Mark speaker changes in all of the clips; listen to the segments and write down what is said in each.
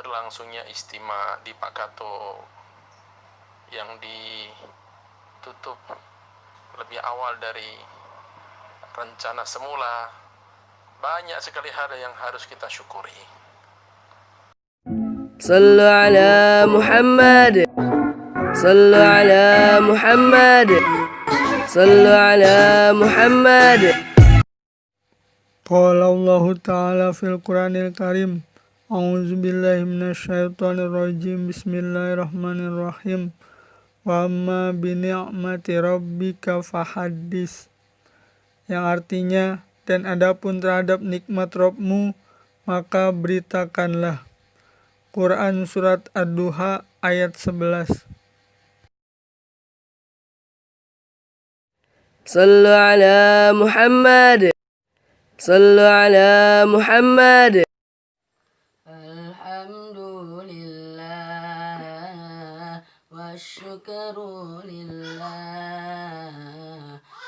Speaker 1: berlangsungnya istimewa di Pakato yang ditutup lebih awal dari rencana semula, banyak sekali hal yang harus kita syukuri.
Speaker 2: Sallu ala Muhammad, sallu ala Muhammad, sallu ala Muhammad.
Speaker 3: Qala Allah Ta'ala fil Qur'anil Karim, A'udzu billahi minasyaitonir rajim. Bismillahirrahmanirrahim. Wa amma bi ni'mati rabbika fahaddis. Yang artinya, dan adapun terhadap nikmat Rabbmu, maka beritakanlah. Quran Surat Ad-Duha ayat 11.
Speaker 2: Sallu ala Muhammad, sallu ala Muhammad. Alhamdulillah wasyukru lillah.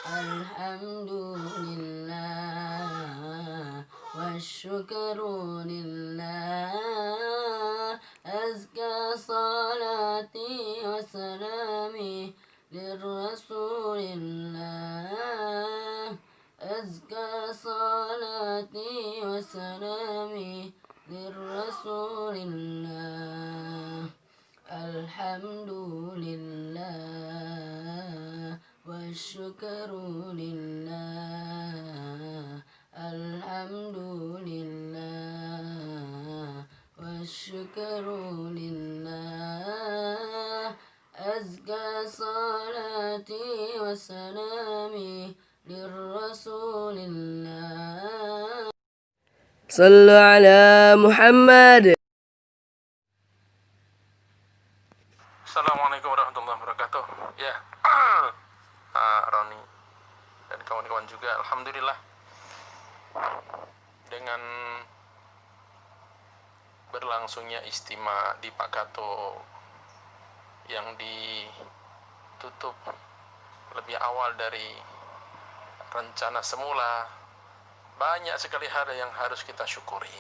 Speaker 2: Alhamdulillah wasyukru lillah. Azka salati wa salami lirrasulillah. Azka salati wa salami lirrasulillah. Alhamdulillah wasyukru lillah. Alhamdulillah wasyukru lillah. Azka salati wa salami lirrasulillah. Sallu ala Muhammad.
Speaker 1: Assalamualaikum warahmatullahi wabarakatuh. Ya, Roni dan kawan-kawan juga, alhamdulillah, dengan berlangsungnya istimewa di Pakato yang ditutup lebih awal dari rencana semula, banyak sekali hal yang harus kita syukuri.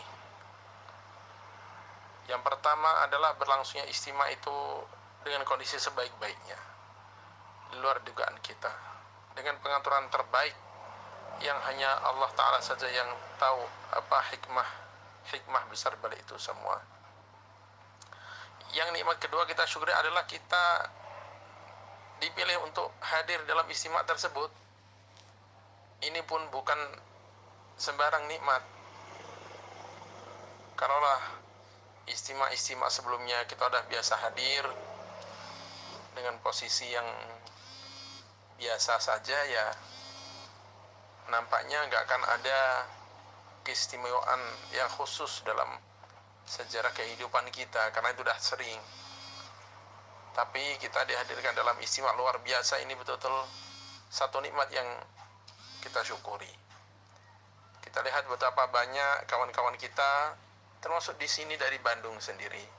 Speaker 1: Yang pertama adalah berlangsungnya istimewa itu dengan kondisi sebaik-baiknya, di luar dugaan kita, dengan pengaturan terbaik yang hanya Allah Ta'ala saja yang tahu apa hikmah besar balik itu semua. Yang nikmat kedua kita syukuri adalah kita dipilih untuk hadir dalam istimewa tersebut. Ini pun bukan sembarang nikmat. Kalaulah istimewa sebelumnya kita sudah biasa hadir dengan posisi yang biasa saja, ya nampaknya nggak akan ada keistimewaan yang khusus dalam sejarah kehidupan kita, karena itu sudah sering. Tapi kita dihadirkan dalam istimewa luar biasa ini, betul-betul satu nikmat yang kita syukuri. Kita lihat betapa banyak kawan-kawan kita, termasuk di sini dari Bandung sendiri,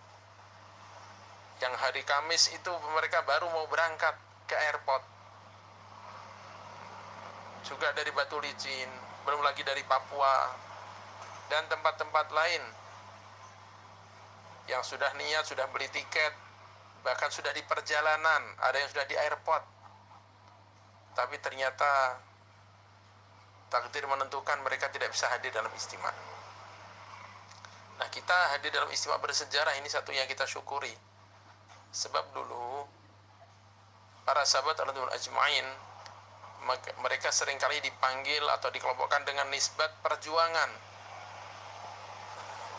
Speaker 1: yang hari Kamis itu mereka baru mau berangkat ke airport, juga dari Batu Licin, belum lagi dari Papua dan tempat-tempat lain yang sudah niat, sudah beli tiket, bahkan sudah di perjalanan, ada yang sudah di airport, tapi ternyata takdir menentukan mereka tidak bisa hadir dalam istimewa. Nah, kita hadir dalam istimewa bersejarah ini satu yang kita syukuri. Sebab dulu para sahabat radhiyallahu ajma'in, mereka seringkali dipanggil atau dikelompokkan dengan nisbat perjuangan.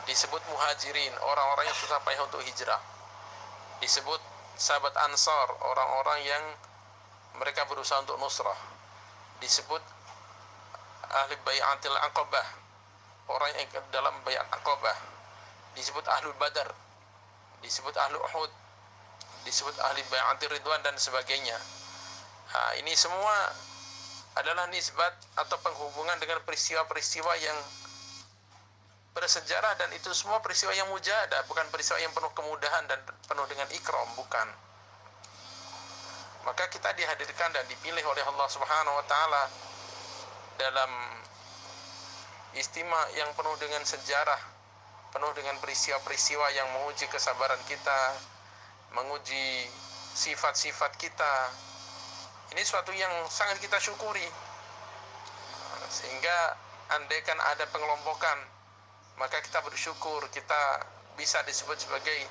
Speaker 1: Disebut muhajirin, orang-orang yang susah payah untuk hijrah. Disebut sahabat ansor, orang-orang yang mereka berusaha untuk nusrah. Disebut ahli bai'atil aqabah, orang yang dalam bai'at aqabah. Disebut ahlul badar, disebut ahlu uhud, disebut ahli bai'atir ridwan dan sebagainya. Nah, ini semua adalah nisbat atau penghubungan dengan peristiwa-peristiwa yang bersejarah, dan itu semua peristiwa yang mujadah, bukan peristiwa yang penuh kemudahan dan penuh dengan ikram, bukan. Maka kita dihadirkan dan dipilih oleh Allah Subhanahu wa taala dalam istimewa yang penuh dengan sejarah penuh dengan peristiwa-peristiwa yang menguji kesabaran kita, menguji sifat-sifat kita. Ini suatu yang sangat kita syukuri. Sehingga andaikan ada pengelompokan, maka kita bersyukur kita bisa disebut sebagai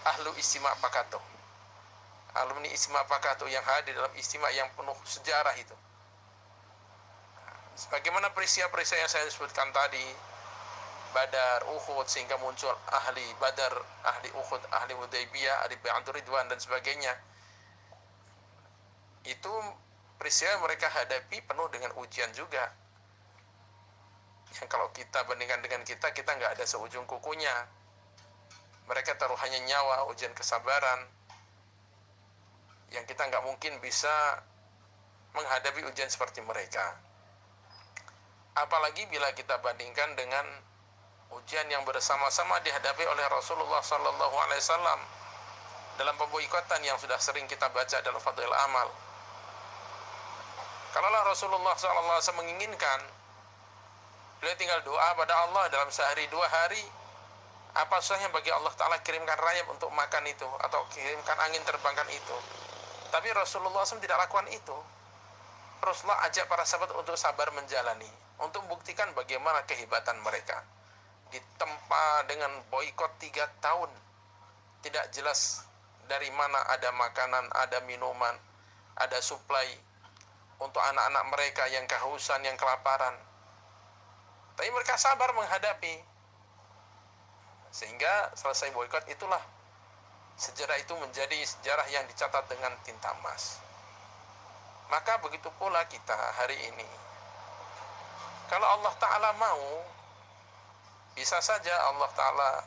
Speaker 1: ahlu istimak pakato, alumni istimak pakato yang hadir dalam istimak yang penuh sejarah itu. Sebagaimana peristiwa-peristiwa yang saya sebutkan tadi, Badar, Uhud, sehingga muncul ahli Badar, ahli Uhud, ahli Hudaybiyah, ahli Bai'atul Ridwan dan sebagainya. Itu peristiwa yang mereka hadapi penuh dengan ujian juga. Yang kalau kita bandingkan dengan kita nggak ada seujung kukunya. Mereka taruhannya nyawa, ujian kesabaran, yang kita nggak mungkin bisa menghadapi ujian seperti mereka. Apalagi bila kita bandingkan dengan ujian yang bersama-sama dihadapi oleh Rasulullah SAW dalam pemboikotan yang sudah sering kita baca dalam Fadhil Amal. Kalaulah Rasulullah SAW menginginkan, beliau tinggal doa pada Allah dalam sehari 2 hari, apa susahnya bagi Allah Ta'ala kirimkan rayap untuk makan itu, atau kirimkan angin terbangkan itu. Tapi Rasulullah SAW tidak lakukan itu. Rasulullah ajak para sahabat untuk sabar menjalani, untuk membuktikan bagaimana kehebatan mereka. Ditempa dengan boikot 3 tahun, tidak jelas dari mana ada makanan, ada minuman, ada suplai untuk anak-anak mereka yang kehausan, yang kelaparan. Tapi mereka sabar menghadapi, sehingga selesai boikot. Itulah sejarah itu menjadi sejarah yang dicatat dengan tinta emas. Maka begitu pula kita hari ini. Kalau Allah Ta'ala mau, bisa saja Allah Ta'ala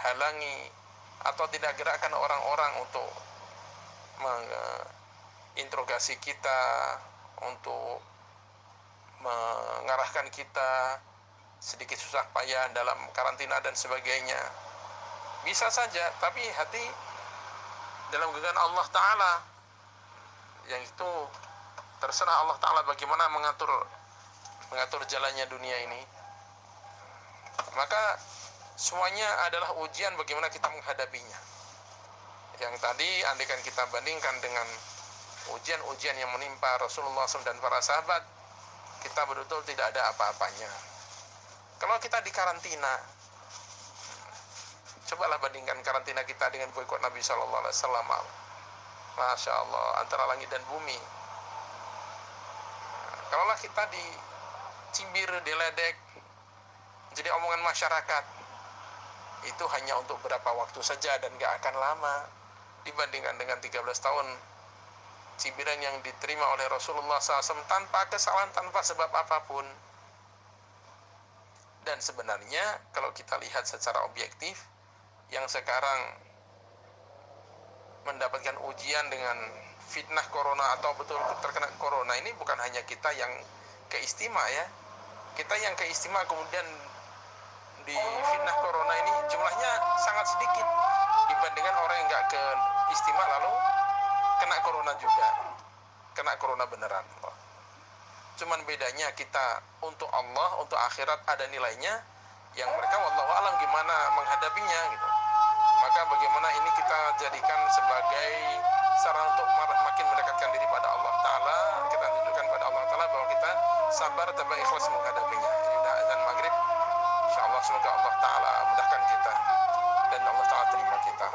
Speaker 1: halangi atau tidak gerakkan orang-orang untuk menginterogasi kita, untuk mengarahkan kita sedikit susah payah dalam karantina dan sebagainya. Bisa saja, tapi hati dalam genggaman Allah Ta'ala, yang itu terserah Allah Ta'ala bagaimana mengatur jalannya dunia ini. Maka semuanya adalah ujian bagaimana kita menghadapinya. Yang tadi andaikan kita bandingkan dengan ujian-ujian yang menimpa Rasulullah SAW dan para sahabat, kita betul-betul tidak ada apa-apanya. Kalau kita di karantina, cobalah bandingkan karantina kita dengan boikot Nabi SAW. Masya Allah, antara langit dan bumi. Kalaulah kita dicibir, diledek, jadi omongan masyarakat, itu hanya untuk beberapa waktu saja dan gak akan lama dibandingkan dengan 13 tahun cibiran yang diterima oleh Rasulullah SAW tanpa kesalahan, tanpa sebab apapun. Dan sebenarnya kalau kita lihat secara objektif, yang sekarang mendapatkan ujian dengan fitnah corona atau betul terkena corona ini bukan hanya kita yang keistimewa ya. Kita yang keistimewa kemudian di fitnah corona ini jumlahnya sangat sedikit dibandingkan orang yang nggak ke istimewa lalu kena corona juga, kena corona beneran. Cuman bedanya kita untuk Allah, untuk akhirat ada nilainya, yang mereka wallahu alam gimana menghadapinya gitu. Maka bagaimana ini kita jadikan sebagai sarana untuk makin mendekatkan diri pada Allah Ta'ala. Kita tunjukkan pada Allah Ta'ala bahwa kita sabar dan ikhlas menghadapinya. Ini udah azan maghrib. InsyaAllah semoga Allah Ta'ala mudahkan kita dan Allah Ta'ala terima kita.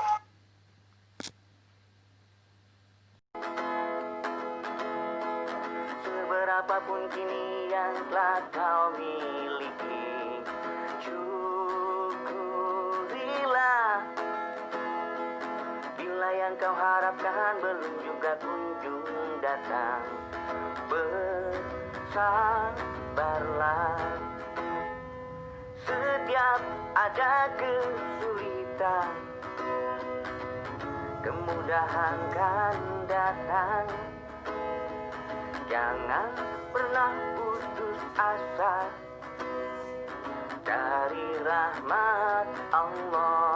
Speaker 4: Seberapapun kini yang telah kau miliki, syukurilah. Bila yang kau harapkan belum juga kunjung datang, bersabarlah. Setiap ada kesulitan, kemudahan kan datang. Jangan pernah putus asa dari rahmat Allah.